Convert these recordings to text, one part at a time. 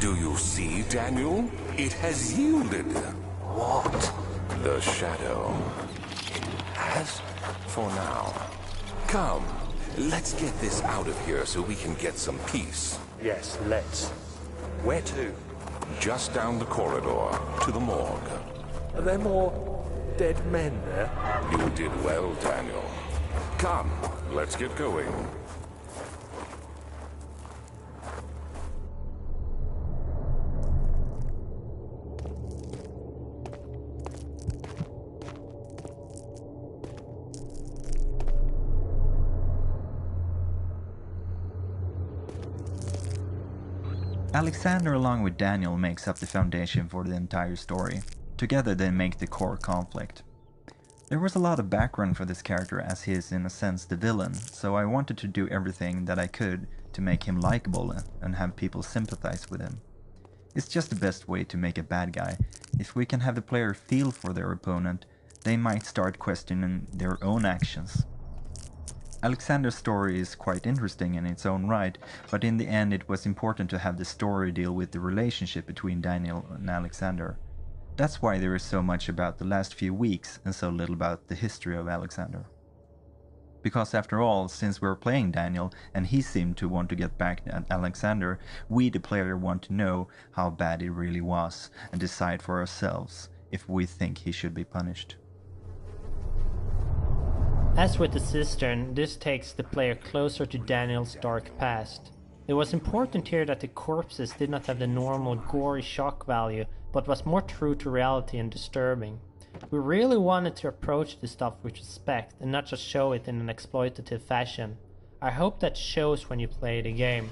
Do you see, Daniel? It has yielded. What? The shadow. Has? For now. Come, let's get this out of here so we can get some peace. Yes, let's. Where to? Just down the corridor, to the morgue. Are there more dead men there? You did well, Daniel. Come, let's get going. Alexander along with Daniel makes up the foundation for the entire story. Together they make the core conflict. There was a lot of background for this character as he is in a sense the villain, so I wanted to do everything that I could to make him likable and have people sympathize with him. It's just the best way to make a bad guy. If we can have the player feel for their opponent, they might start questioning their own actions. Alexander's story is quite interesting in its own right, but in the end it was important to have the story deal with the relationship between Daniel and Alexander. That's why there is so much about the last few weeks and so little about the history of Alexander. Because after all, since we're playing Daniel and he seemed to want to get back at Alexander, we the player want to know how bad it really was and decide for ourselves if we think he should be punished. As with the cistern, this takes the player closer to Daniel's dark past. It was important here that the corpses did not have the normal gory shock value, but was more true to reality and disturbing. We really wanted to approach this stuff with respect and not just show it in an exploitative fashion. I hope that shows when you play the game.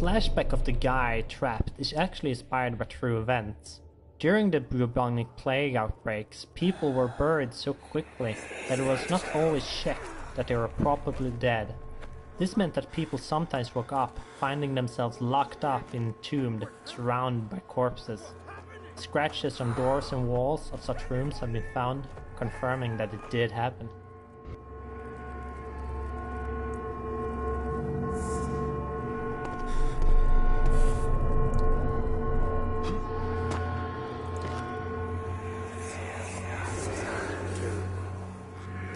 flashback of the guy trapped is actually inspired by true events. During the bubonic plague outbreaks, people were buried so quickly that it was not always checked that they were probably dead. This meant that people sometimes woke up, finding themselves locked up, entombed, surrounded by corpses. Scratches on doors and walls of such rooms have been found, confirming that it did happen.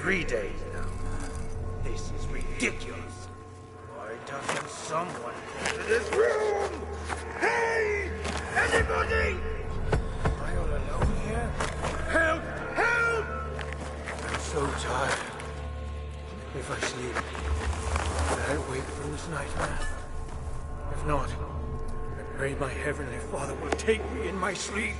Three days now. This is ridiculous. Why doesn't someone come to this room? Hey! Anybody? Am I all alone here? Help! Help! I'm so tired. If I sleep, will I wake from this nightmare? If not, I pray my Heavenly Father will take me in my sleep.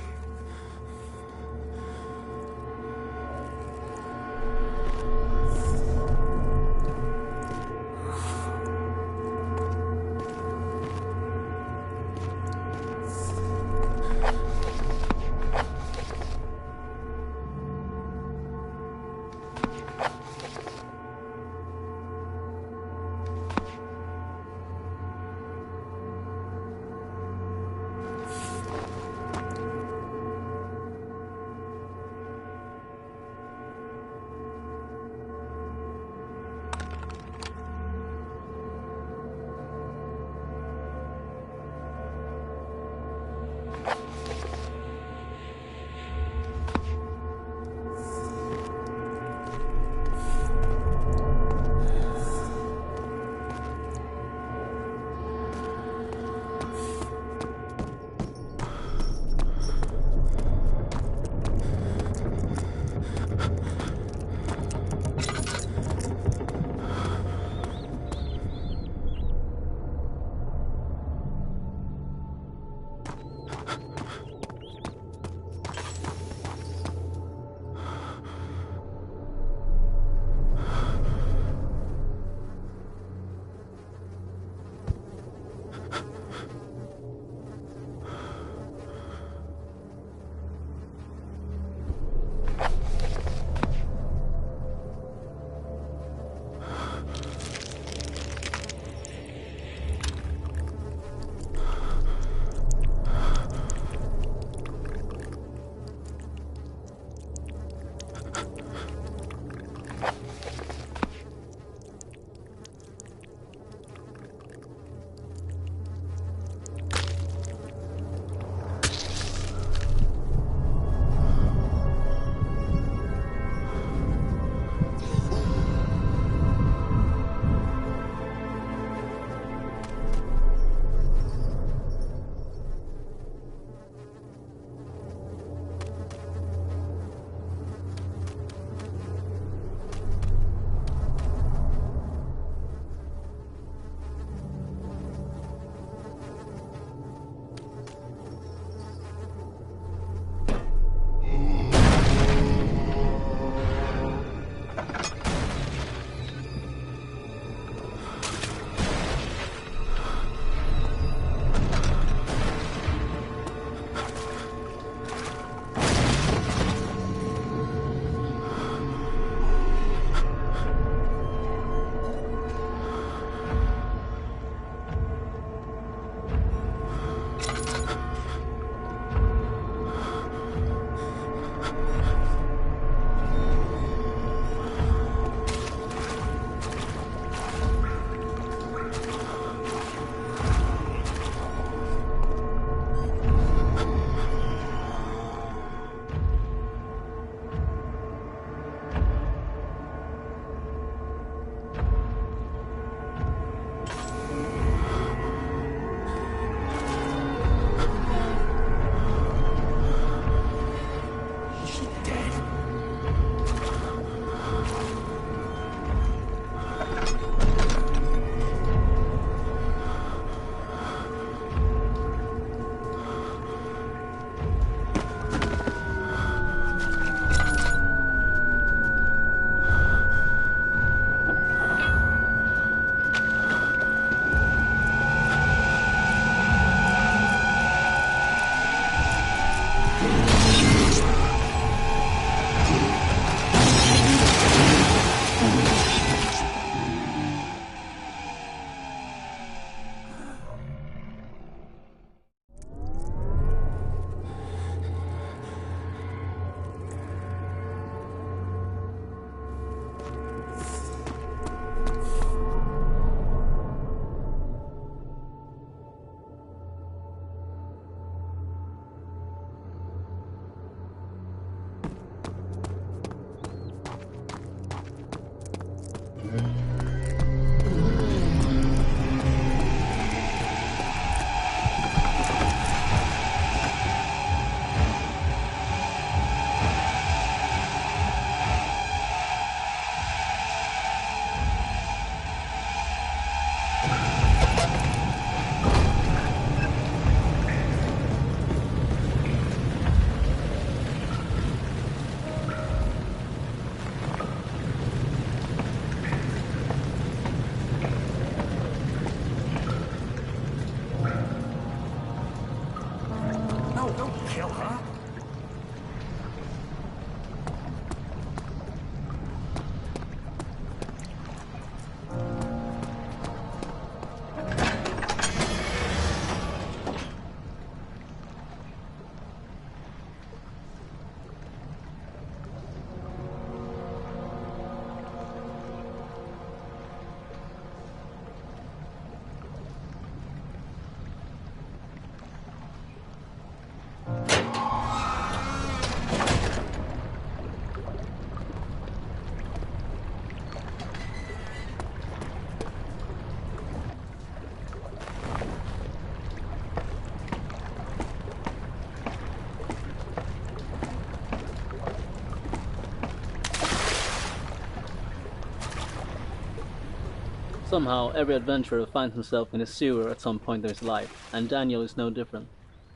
Somehow, every adventurer finds himself in a sewer at some point in his life, and Daniel is no different.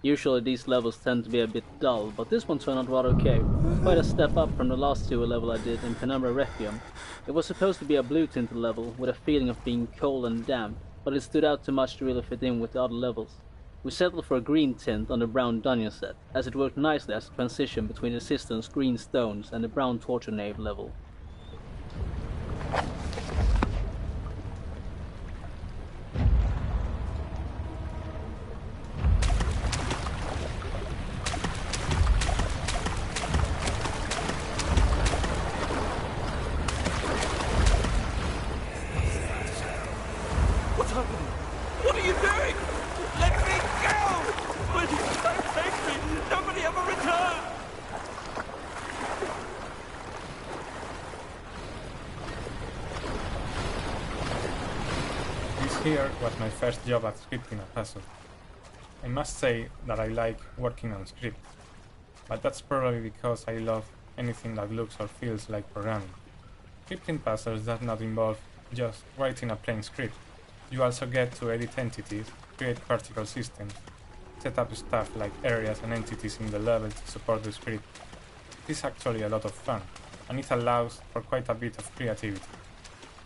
Usually these levels tend to be a bit dull, but this one turned out rather okay. Quite a step up from the last sewer level I did in Penumbra Requiem. It was supposed to be a blue tinted level, with a feeling of being cold and damp, but it stood out too much to really fit in with the other levels. We settled for a green tint on the brown dungeon set, as it worked nicely as a transition between the Resistance green stones and the brown torture nave level. What's happening? What are you doing? Let me go! Please, don't take me! Nobody ever return! This here was my first job at scripting a puzzle. I must say that I like working on scripts, but that's probably because I love anything that looks or feels like programming. Scripting puzzles does not involve just writing a plain script. You also get to edit entities, create particle systems, set up stuff like areas and entities in the level to support the script. It is actually a lot of fun, and it allows for quite a bit of creativity.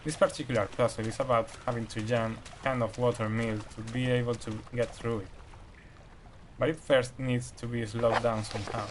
This particular puzzle is about having to jam a kind of water mill to be able to get through it. But it first needs to be slowed down somehow.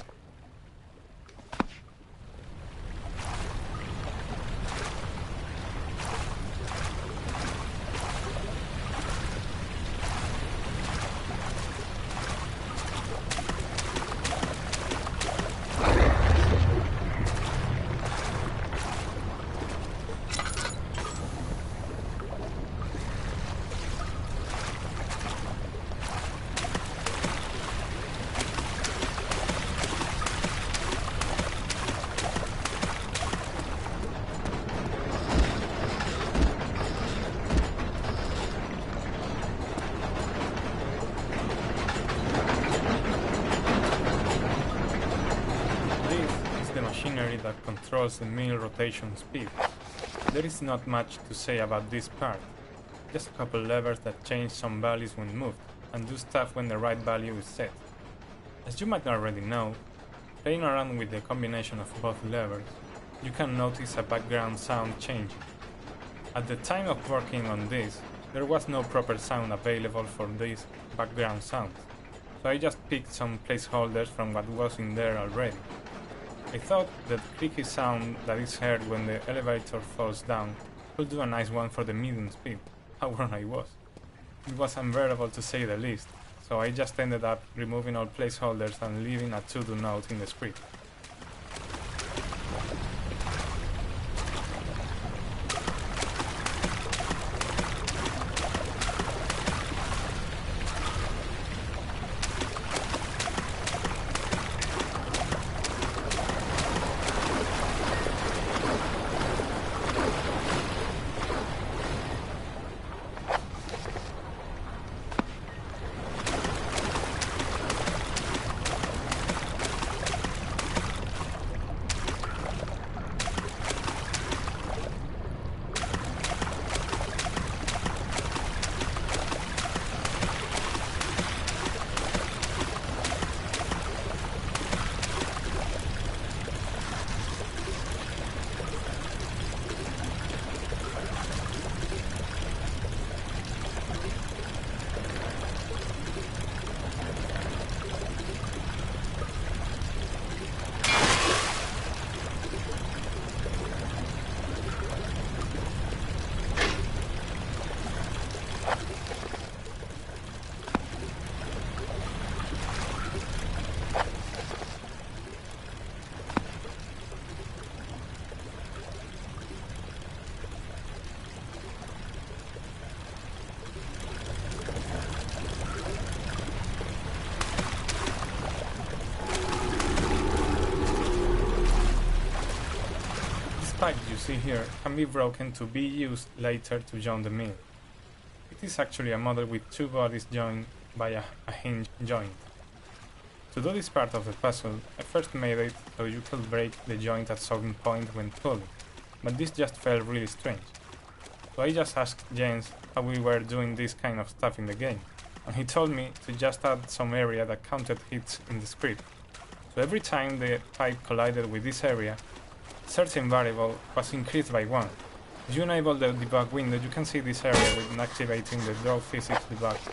Machinery that controls the mill rotation speed. There is not much to say about this part, just a couple levers that change some values when moved, and do stuff when the right value is set. As you might already know, playing around with the combination of both levers, you can notice a background sound changing. At the time of working on this, there was no proper sound available for these background sounds, so I just picked some placeholders from what was in there already. I thought that creaky sound that is heard when the elevator falls down could do a nice one for the medium speed. How wrong I was. It was unbearable to say the least, so I just ended up removing all placeholders and leaving a to-do note in the script. Pipe you see here can be broken to be used later to join the mill. It is actually a model with two bodies joined by a hinge joint. To do this part of the puzzle, I first made it so you could break the joint at some point when pulling, but this just felt really strange. So I just asked James how we were doing this kind of stuff in the game, and he told me to just add some area that counted hits in the script. So every time the pipe collided with this area, certain variable was increased by 1. If you enable the debug window, you can see this area with activating the draw physics debug option.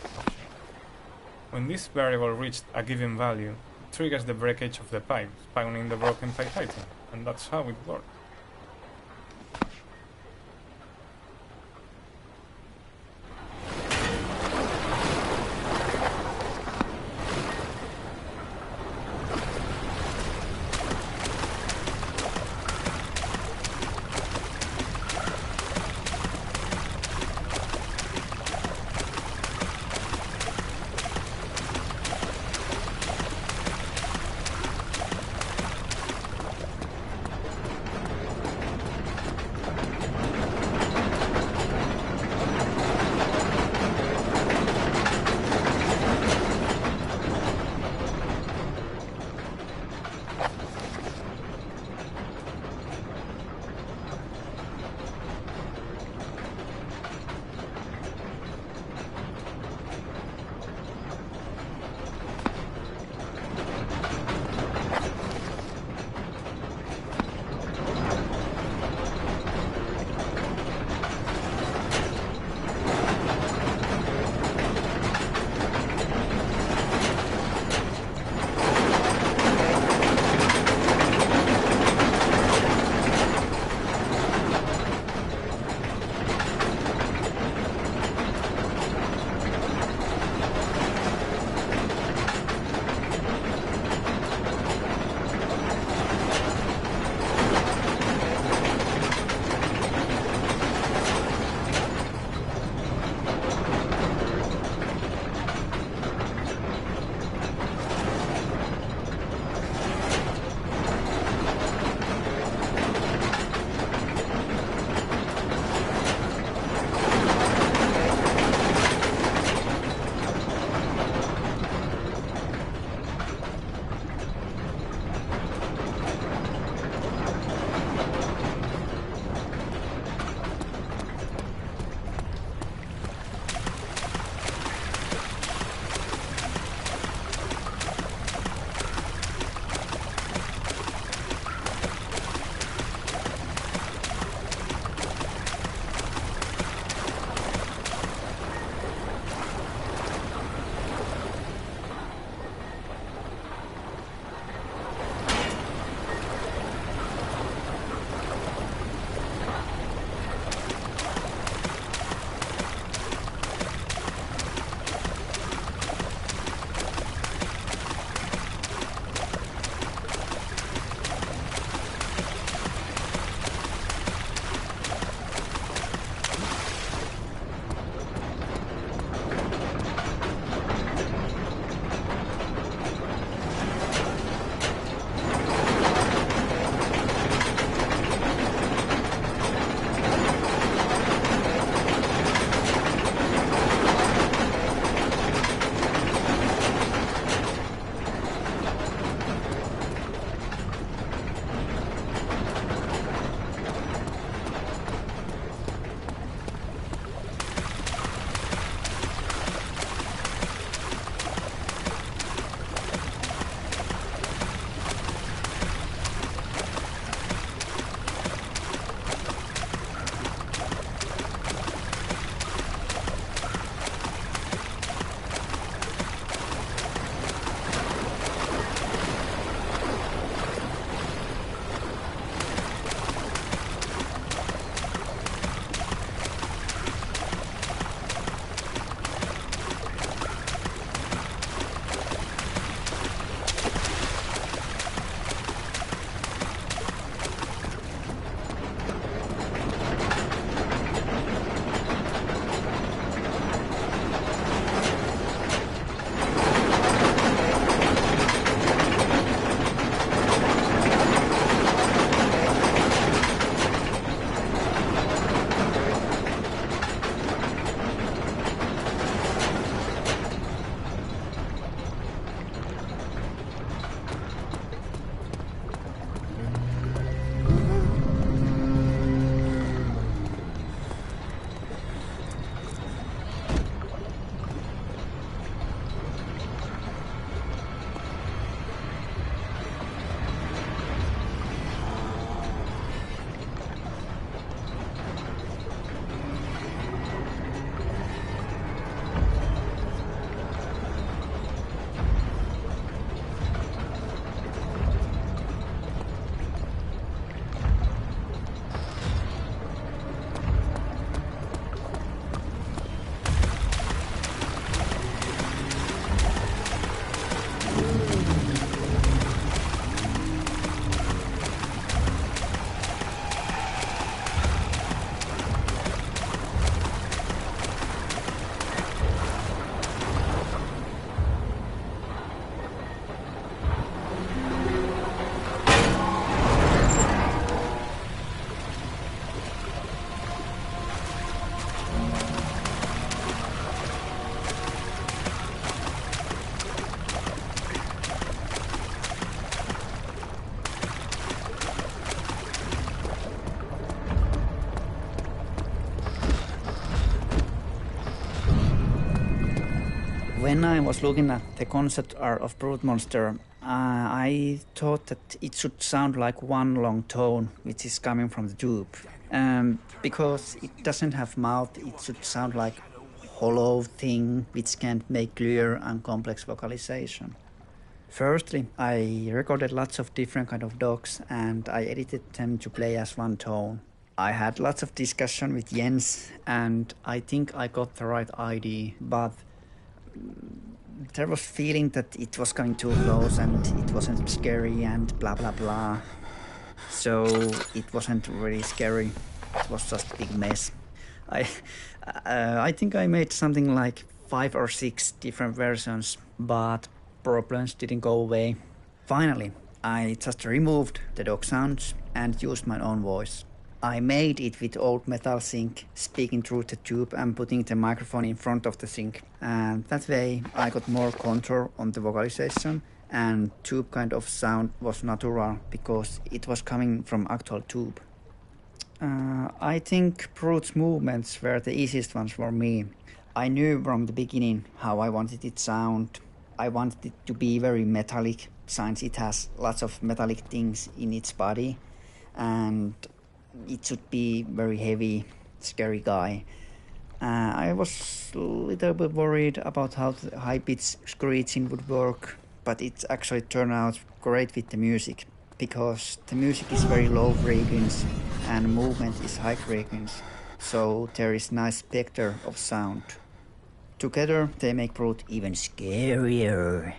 When this variable reached a given value, it triggers the breakage of the pipe, spawning the broken pipe item, and that's how it works. when I was looking at the concept art of Brute Monster, I thought that it should sound like one long tone, which is coming from the tube. Because it doesn't have mouth, it should sound like hollow thing which can't make clear and complex vocalization. Firstly, I recorded lots of different kind of dogs and I edited them to play as one tone. I had lots of discussion with Jens and I think I got the right idea, but there was feeling that it was coming too close and it wasn't scary and blah blah blah. So it wasn't really scary. It was just a big mess. I think I made something like 5 or 6 different versions, but problems didn't go away. Finally, I just removed the dog sounds and used my own voice. I made it with old metal sync, speaking through the tube and putting the microphone in front of the sync. And that way I got more control on the vocalization, and tube kind of sound was natural because it was coming from actual tube. I think Brute's movements were the easiest ones for me. I knew from the beginning how I wanted it to sound. I wanted it to be very metallic, since it has lots of metallic things in its body, and it should be very heavy, scary guy. I was a little bit worried about how the high-pitched screeching would work, but it actually turned out great with the music, because the music is very low frequency and movement is high frequency, so there is nice spectre of sound. Together they make Brute even scarier.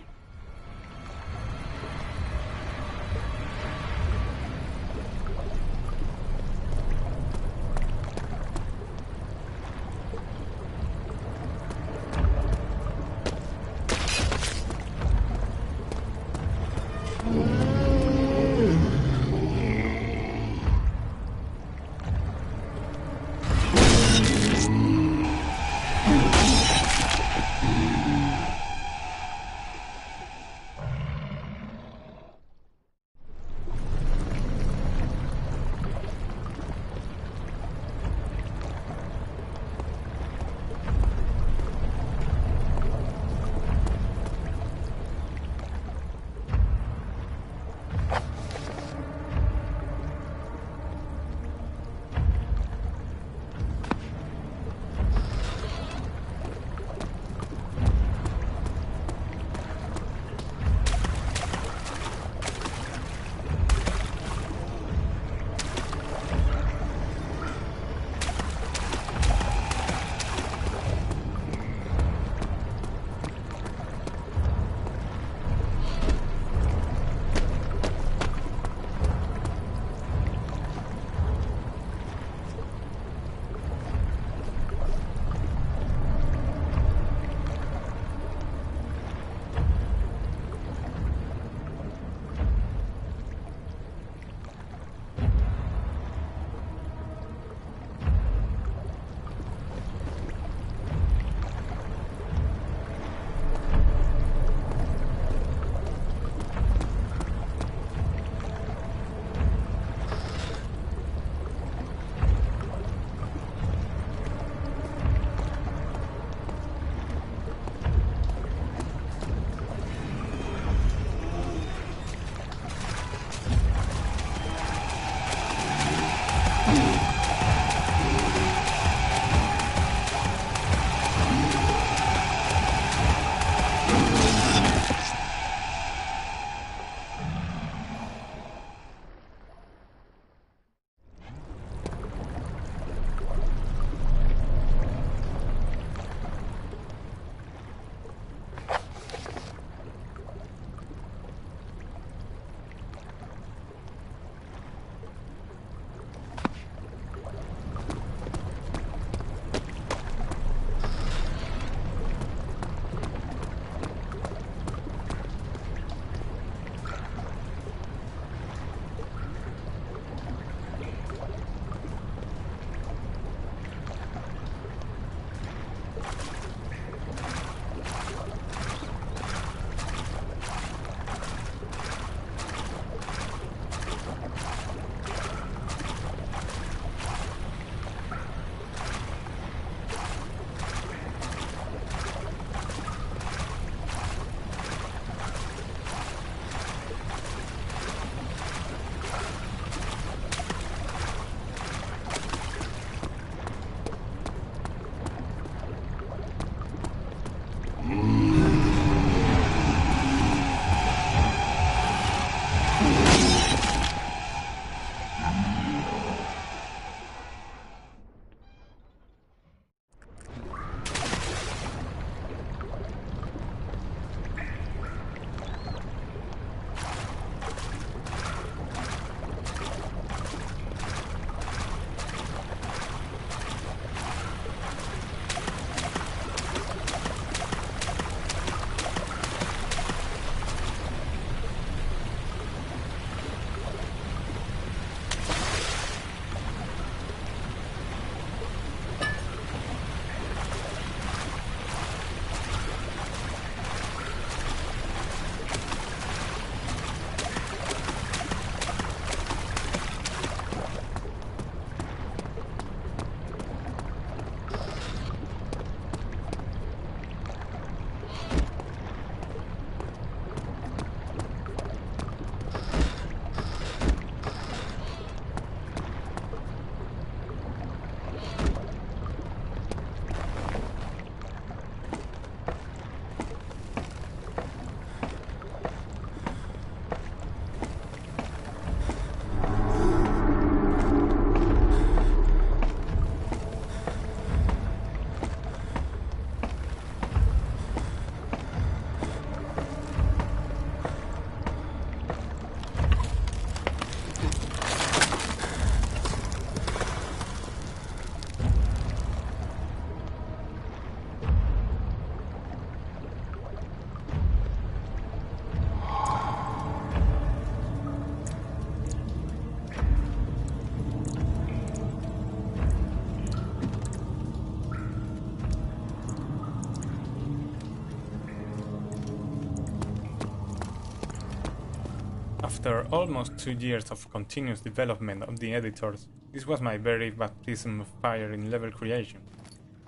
After almost 2 years of continuous development of the editors, this was my very baptism of fire in level creation.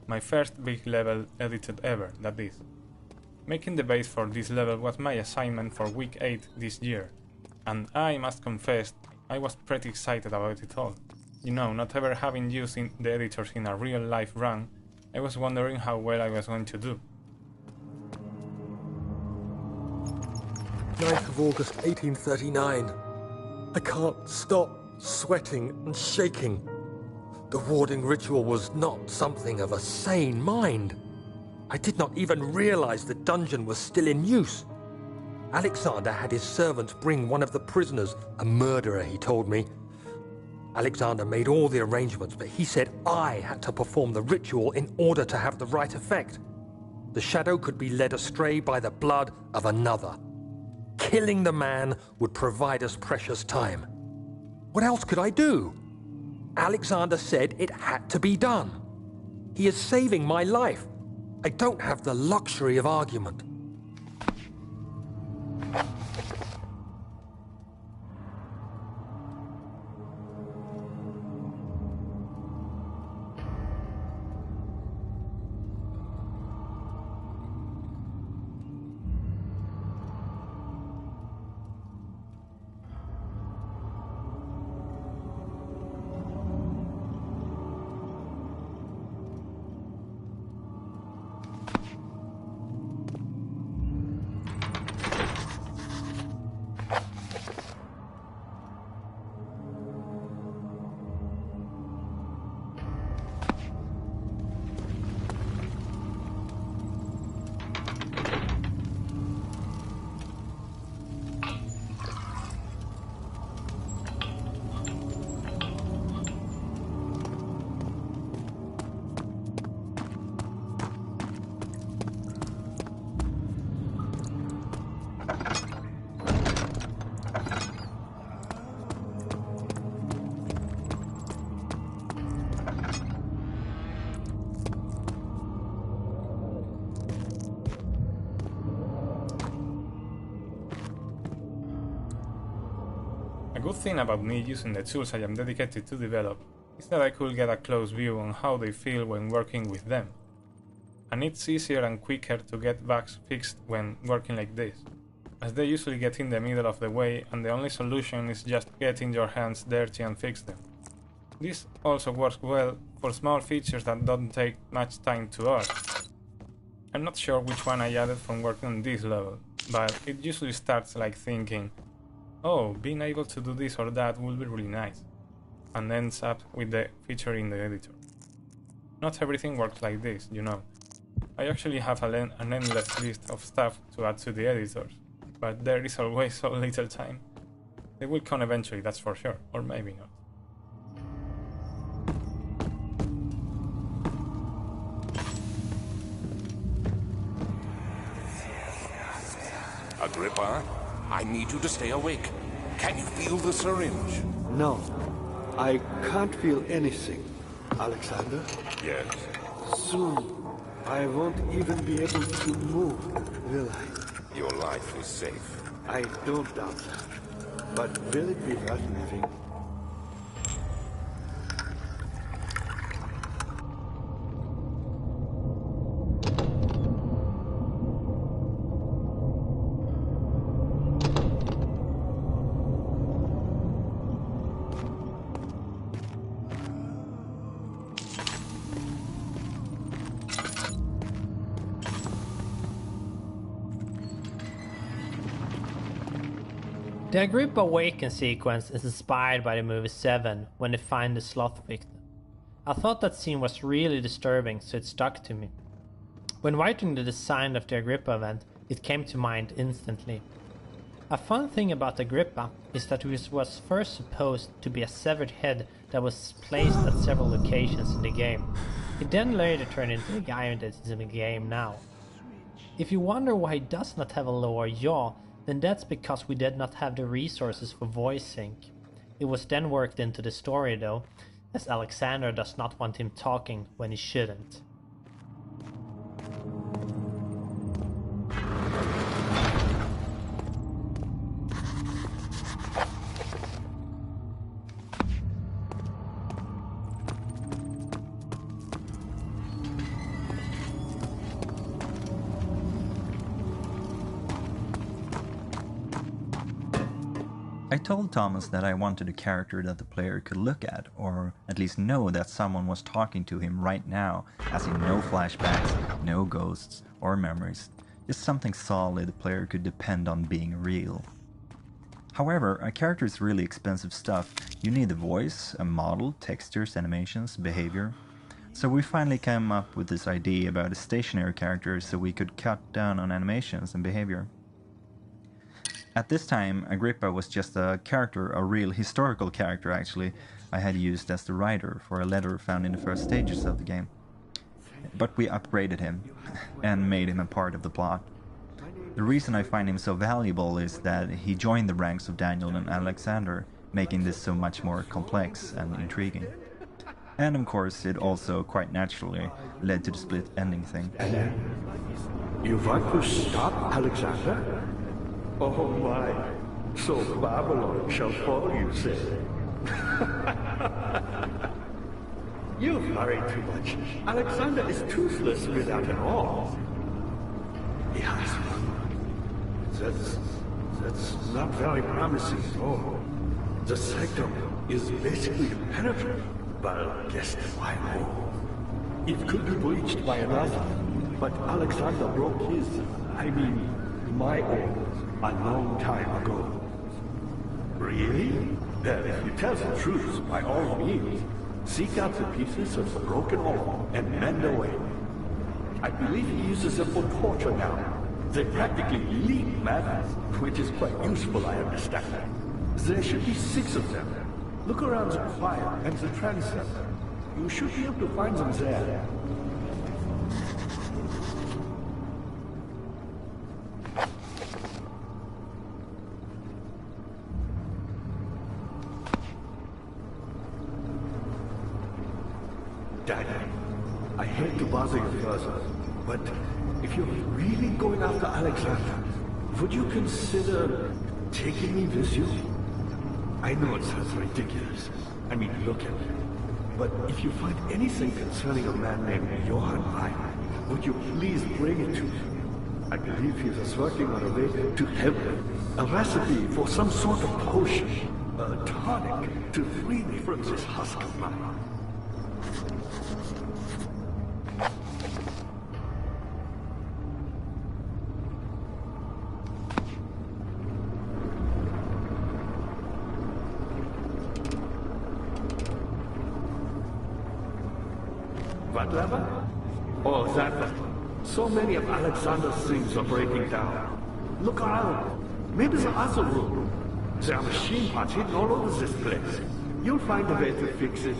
My first big level edited ever, that is. Making the base for this level was my assignment for week 8 this year, and I must confess I was pretty excited about it all. You know, not ever having used the editors in a real life run, I was wondering how well I was going to do. 9th of August 1839. I can't stop sweating and shaking. The warding ritual was not something of a sane mind. I did not even realize the dungeon was still in use. Alexander had his servants bring one of the prisoners, a murderer, he told me. Alexander made all the arrangements, but he said I had to perform the ritual in order to have the right effect. The shadow could be led astray by the blood of another. Killing the man would provide us precious time. What else could I do? Alexander said it had to be done. He is saving my life. I don't have the luxury of argument. A good thing about me using the tools I am dedicated to develop is that I could get a close view on how they feel when working with them. And it's easier and quicker to get bugs fixed when working like this, as they usually get in the middle of the way and the only solution is just getting your hands dirty and fix them. This also works well for small features that don't take much time to add. I'm not sure which one I added from working on this level, but it usually starts like thinking, oh, being able to do this or that will be really nice, and ends up with the feature in the editor. Not everything works like this, you know. I actually have an endless list of stuff to add to the editors, but there is always so little time. They will come eventually, that's for sure, or maybe not. Agrippa, I need you to stay awake. Can you feel the syringe? No, I can't feel anything. Alexander? Yes. Soon, I won't even be able to move, will I? Your life is safe. I don't doubt that. But will it be worth living? The Agrippa Awaken sequence is inspired by the movie Seven, when they find the sloth victim. I thought that scene was really disturbing, so it stuck to me. When writing the design of the Agrippa event, it came to mind instantly. A fun thing about Agrippa is that it was first supposed to be a severed head that was placed at several locations in the game. It then later turned into the guy that is in the game now. If you wonder why he does not have a lower jaw, then that's because we did not have the resources for voice sync. It was then worked into the story though, as Alexander does not want him talking when he shouldn't. I told Thomas that I wanted a character that the player could look at, or at least know that someone was talking to him right now, as in no flashbacks, no ghosts or memories, just something solid the player could depend on being real. However, a character is really expensive stuff. You need a voice, a model, textures, animations, behavior. So we finally came up with this idea about a stationary character so we could cut down on animations and behavior. At this time, Agrippa was just a character, a real historical character actually, I had used as the writer for a letter found in the first stages of the game. But we upgraded him and made him a part of the plot. The reason I find him so valuable is that he joined the ranks of Daniel and Alexander, making this so much more complex and intriguing. And of course, it also quite naturally led to the split ending thing. You want to stop Alexander? Oh my, so Babylon shall fall, you say? You worry too much. Alexander is toothless without an all. He has one. That's not very promising at all. The sanctum is basically impenetrable, but guess why more? It could be breached by another, but Alexander broke his, my order, a long time ago. Really? Then if you tell the truth, by all means, seek out the pieces of the broken orb and mend away. I believe he uses them for torture now. They practically leak madness, which is quite useful, I understand. There should be 6 of them. Look around the choir and the transept. You should be able to find them there. Daddy, I hate to bother you further, but if you're really going after Alexander, would you consider taking me with you? I know it sounds ridiculous. I mean, look at me. But if you find anything concerning a man named Johann Rein, would you please bring it to me? I believe he was working on a way to heaven. A recipe for some sort of potion, a tonic, to free me from this husk of mine. What lever? Oh, that one. So many of Alexander's things are breaking down. Look around. Maybe the other room. There are machine parts hidden all over this place. You'll find a way to fix it.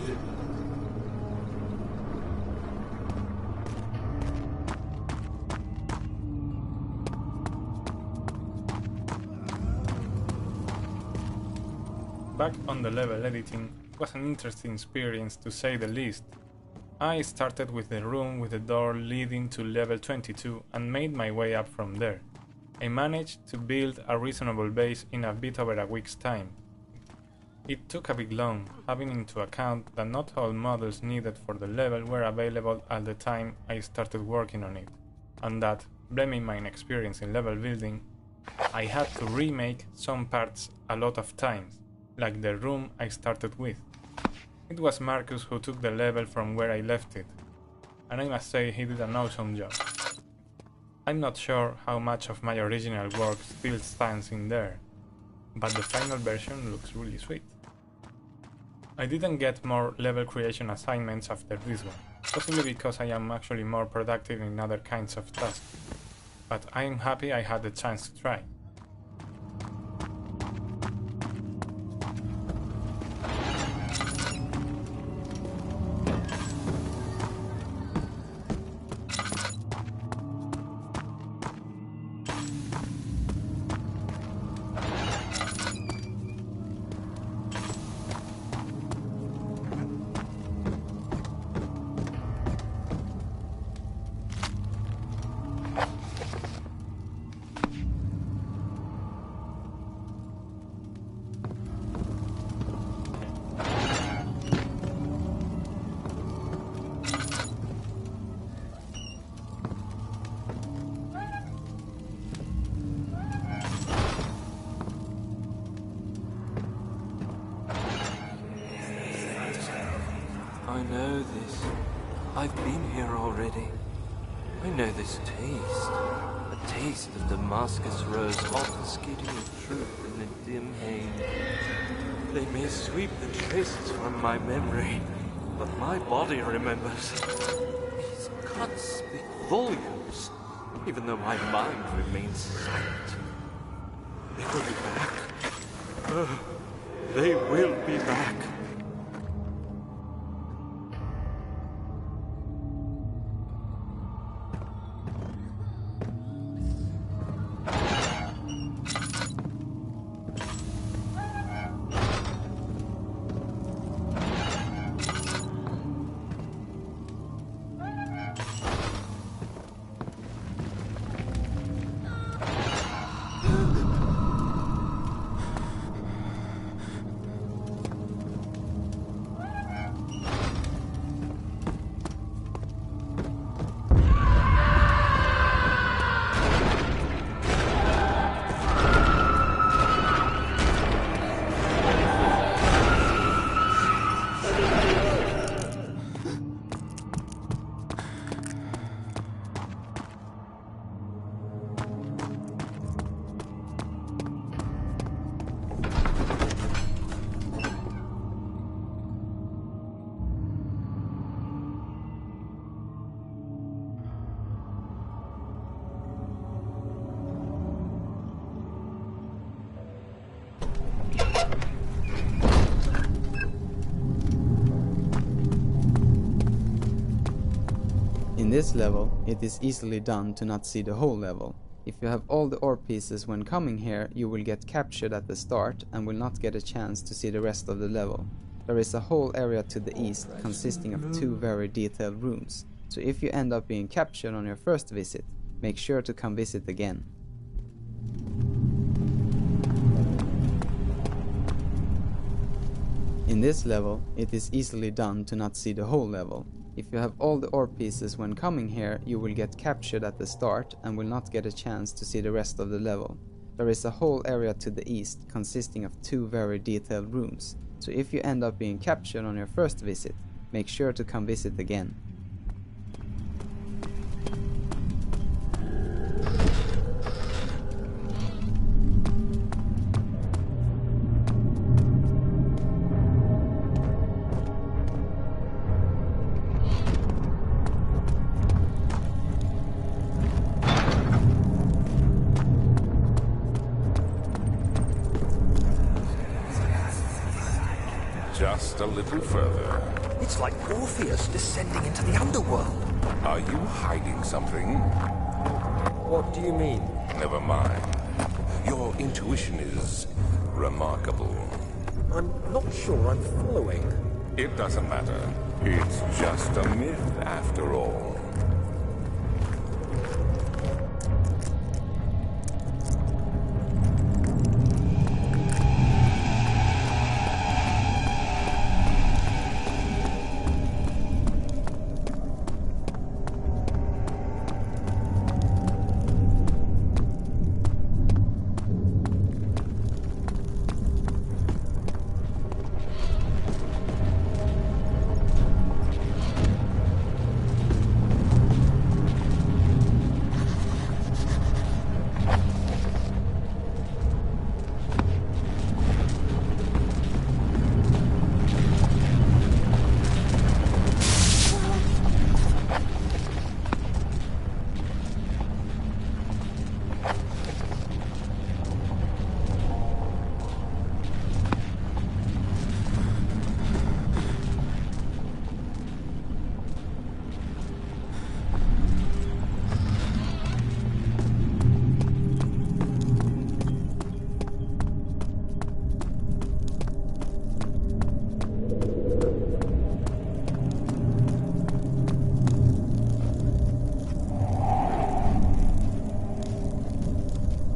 Back on the level editing was an interesting experience to say the least. I started with the room with the door leading to level 22 and made my way up from there. I managed to build a reasonable base in a bit over a week's time. It took a bit long, having into account that not all models needed for the level were available at the time I started working on it, and that, blaming my inexperience in level building, I had to remake some parts a lot of times, like the room I started with. It was Marcus who took the level from where I left it, and I must say he did an awesome job. I'm not sure how much of my original work still stands in there, but the final version looks really sweet. I didn't get more level creation assignments after this one, possibly because I am actually more productive in other kinds of tasks, but I am happy I had the chance to try. this. I've been here already. I know this taste. A taste of Damascus rose obfuscating the truth in a dim haze. They may sweep the traces from my memory, but my body remembers. These cuts speak volumes, even though my mind remains silent. They will be back. They will be back. In this level, it is easily done to not see the whole level. If you have all the ore pieces when coming here, you will get captured at the start and will not get a chance to see the rest of the level. There is a whole area to the east consisting of 2 very detailed rooms, so if you end up being captured on your first visit, make sure to come visit again. In this level, it is easily done to not see the whole level. If you have all the ore pieces when coming here, you will get captured at the start and will not get a chance to see the rest of the level. There is a whole area to the east consisting of 2 very detailed rooms, so if you end up being captured on your first visit, make sure to come visit again. Just a little further. It's like Orpheus descending into the underworld. Are you hiding something? What do you mean? Never mind. Your intuition is remarkable. I'm not sure I'm following. It doesn't matter. It's just a myth after all.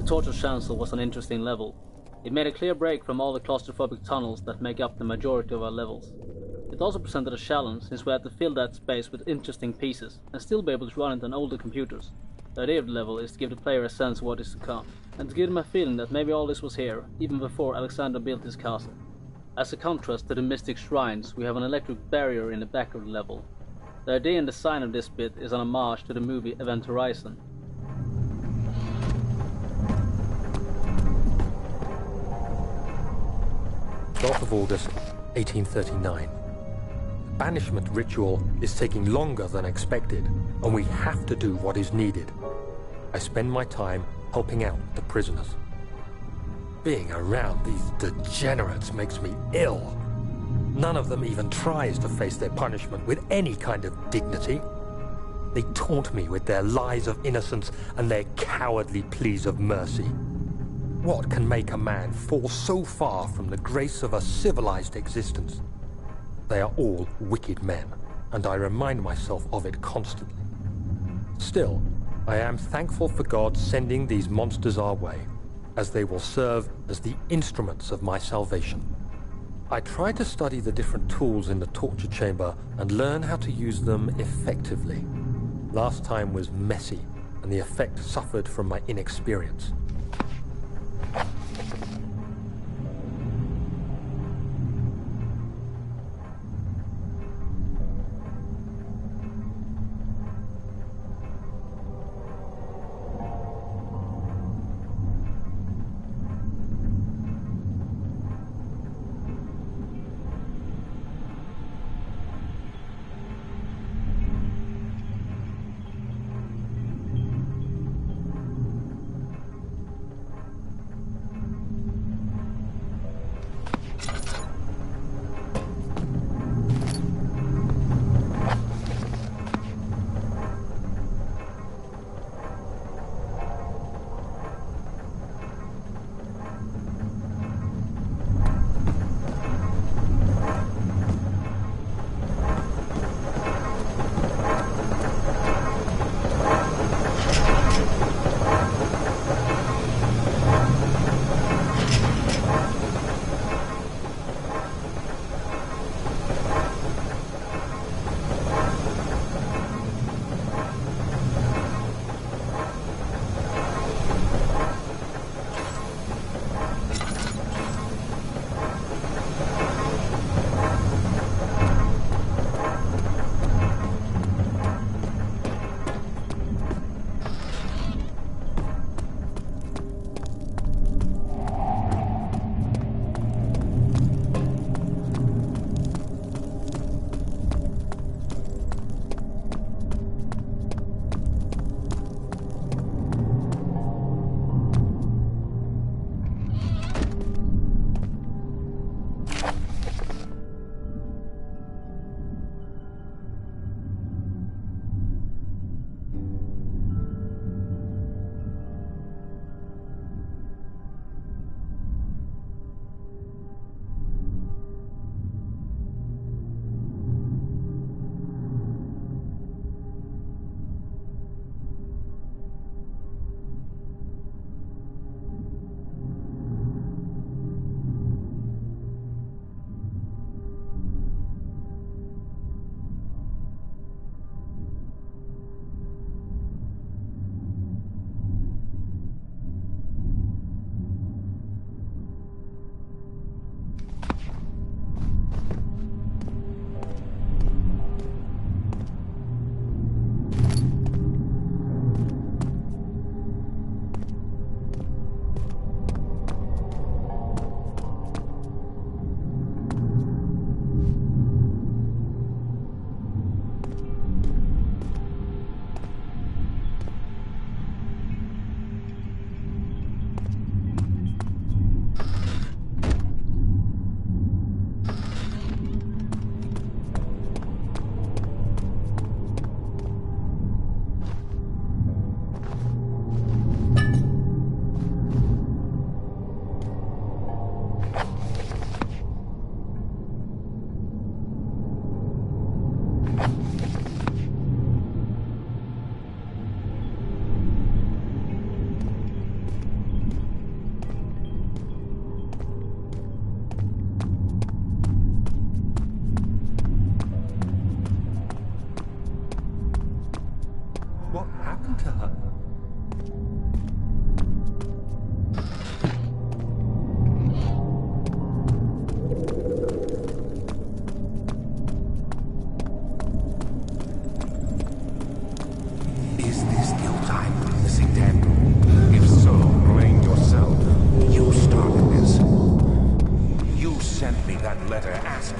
Torture Chancel was an interesting level. It made a clear break from all the claustrophobic tunnels that make up the majority of our levels. It also presented a challenge since we had to fill that space with interesting pieces and still be able to run it on older computers. The idea of the level is to give the player a sense of what is to come, and to give them a feeling that maybe all this was here, even before Alexander built his castle. As a contrast to the mystic shrines, we have an electric barrier in the back of the level. The idea and design of this bit is an homage to the movie Event Horizon. August 1839. The banishment ritual is taking longer than expected, and we have to do what is needed. I spend my time helping out the prisoners. Being around these degenerates makes me ill. None of them even tries to face their punishment with any kind of dignity. They taunt me with their lies of innocence and their cowardly pleas of mercy. What can make a man fall so far from the grace of a civilized existence? They are all wicked men, and I remind myself of it constantly. Still, I am thankful for God sending these monsters our way, as they will serve as the instruments of my salvation. I try to study the different tools in the torture chamber and learn how to use them effectively. Last time was messy, and the effect suffered from my inexperience.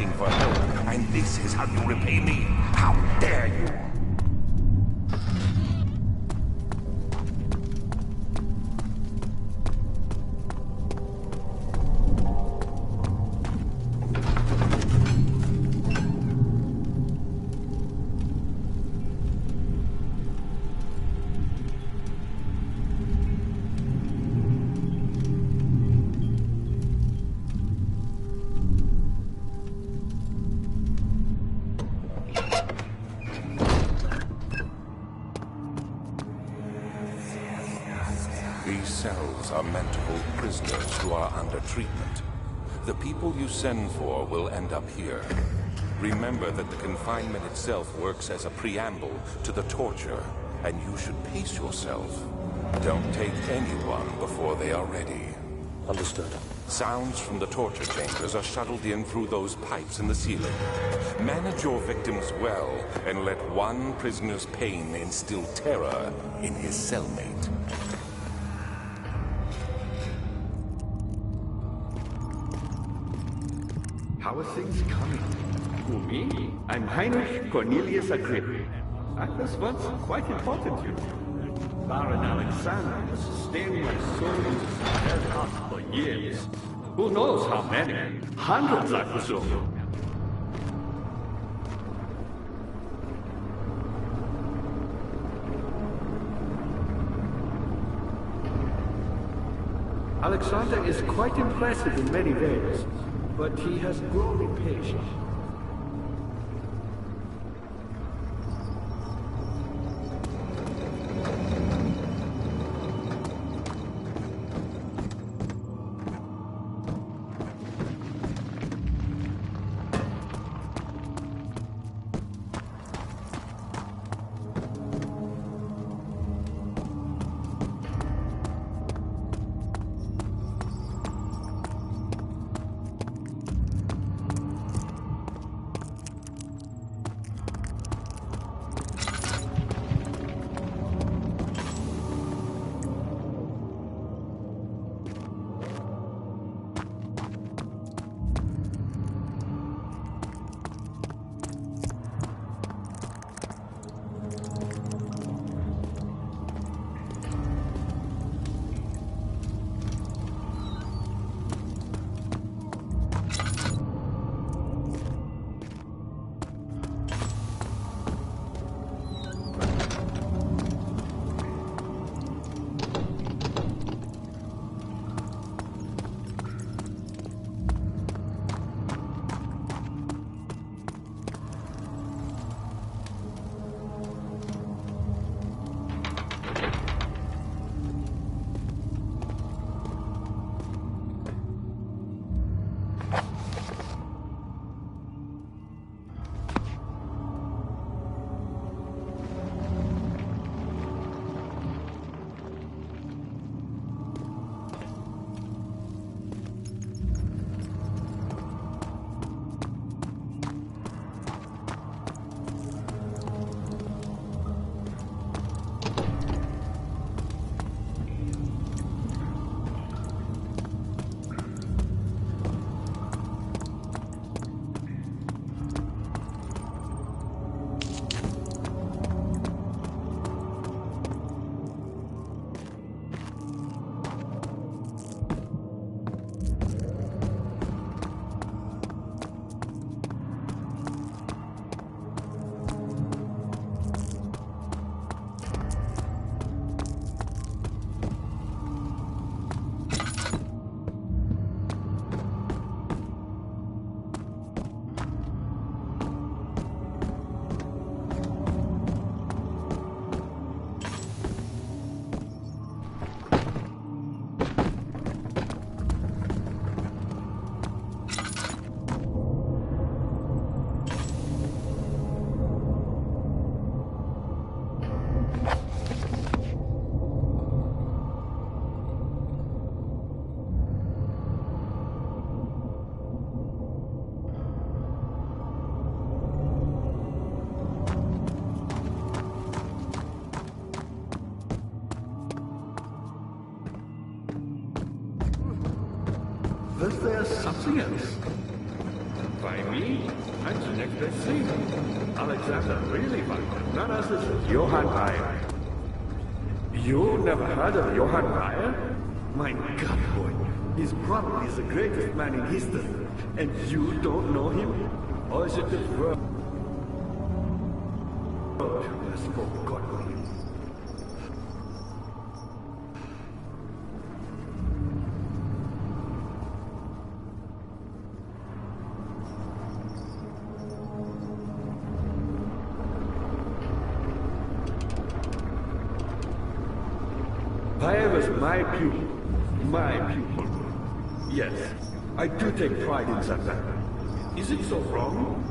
asking for help, and this is how you repay me? How dare you! These cells are meant to hold prisoners who are under treatment. The people you send for will end up here. Remember that the confinement itself works as a preamble to the torture, and you should pace yourself. Don't take anyone before they are ready. Understood. Sounds from the torture chambers are shuttled in through those pipes in the ceiling. Manage your victims well, and let one prisoner's pain instill terror in his cellmate. How are things coming? Who, me? I'm Heinrich Cornelius Agrippa. I was once quite important, you know. Baron Alexander has sustained my soul into some dead heart for years. Who knows how many? Hundreds, I presume. Alexander is quite impressive in many ways, but he has grown impatient. Was there something else? by me, I'm the next best thing. Alexander really fine. None as is Johann Ryer. You never heard of Johann Ryer? My God, boy. He's probably the greatest man in history. And you don't know him? Or is it the world who has forgotten him? I was my pupil. My pupil. Yes, I do take pride in that. Is it so wrong?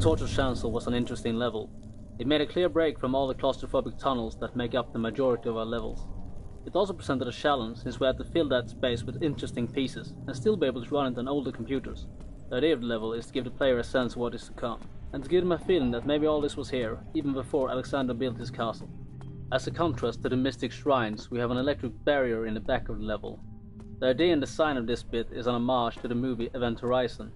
torture chancel was an interesting level. It made a clear break from all the claustrophobic tunnels that make up the majority of our levels. It also presented a challenge since we had to fill that space with interesting pieces and still be able to run it on older computers. The idea of the level is to give the player a sense of what is to come, and to give them a feeling that maybe all this was here, even before Alexander built his castle. As a contrast to the mystic shrines, we have an electric barrier in the back of the level. The idea and design of this bit is an homage to the movie Event Horizon.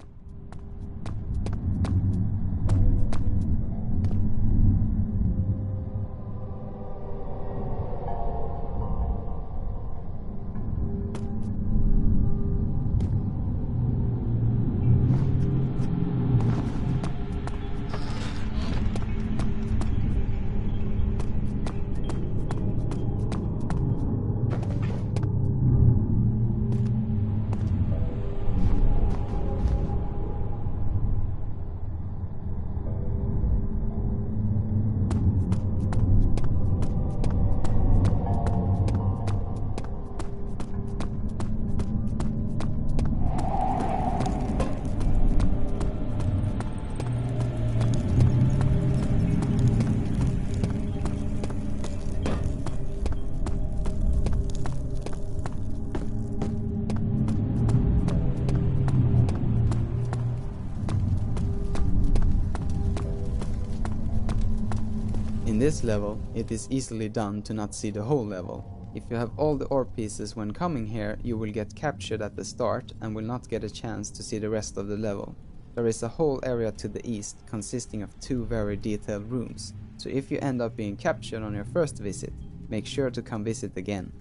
In this level, it is easily done to not see the whole level. If you have all the ore pieces when coming here, you will get captured at the start and will not get a chance to see the rest of the level. There is a whole area to the east consisting of 2 very detailed rooms, so if you end up being captured on your first visit, make sure to come visit again.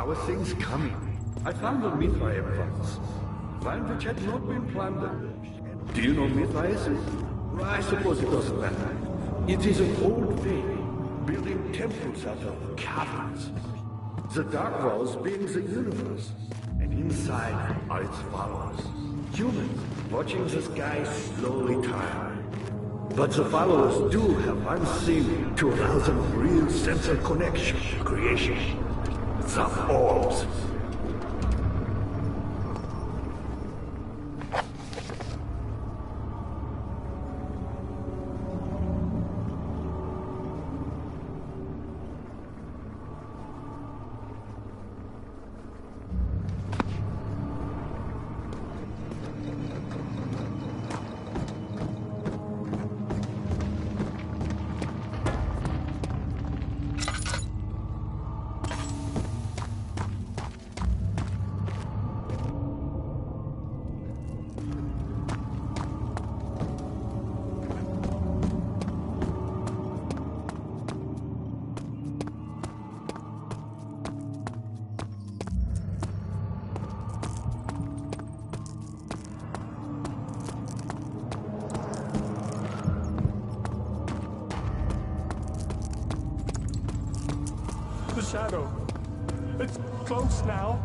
How are things coming? I found a Mithraeum once. Land which had not been plundered. Do you know Mithraeus? I suppose it doesn't matter. It is an old faith, building temples out of caverns. The dark walls being the universe, and inside are its followers. Humans watching the sky slowly turn. But the followers do have one thing to allow them a real sense of connection, creation. The orbs. The shadow. It's close now.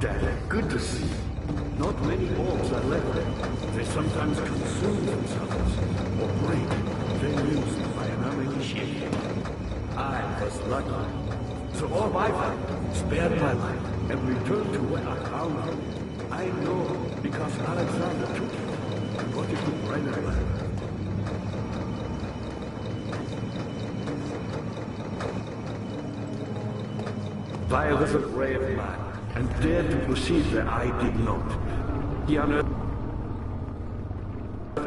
Dad, good to see you. Not many orbs are left. They sometimes consume themselves, or break, then used by an uninitiated. I was lucky. The orb I found spared my life and returned to where I found it. I know because Alexander took it and brought it to Brennerland. Vi was a brave man and dared to proceed where I did not. He unearthed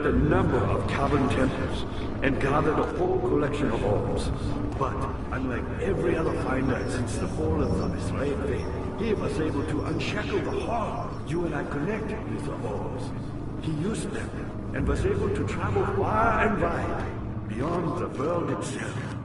a number of cavern temples and gathered a whole collection of orbs. But unlike every other finder since the fall of the Mislaid Faith, he was able to unshackle the heart you and I connected with the orbs. He used them and was able to travel far and wide, beyond the world itself.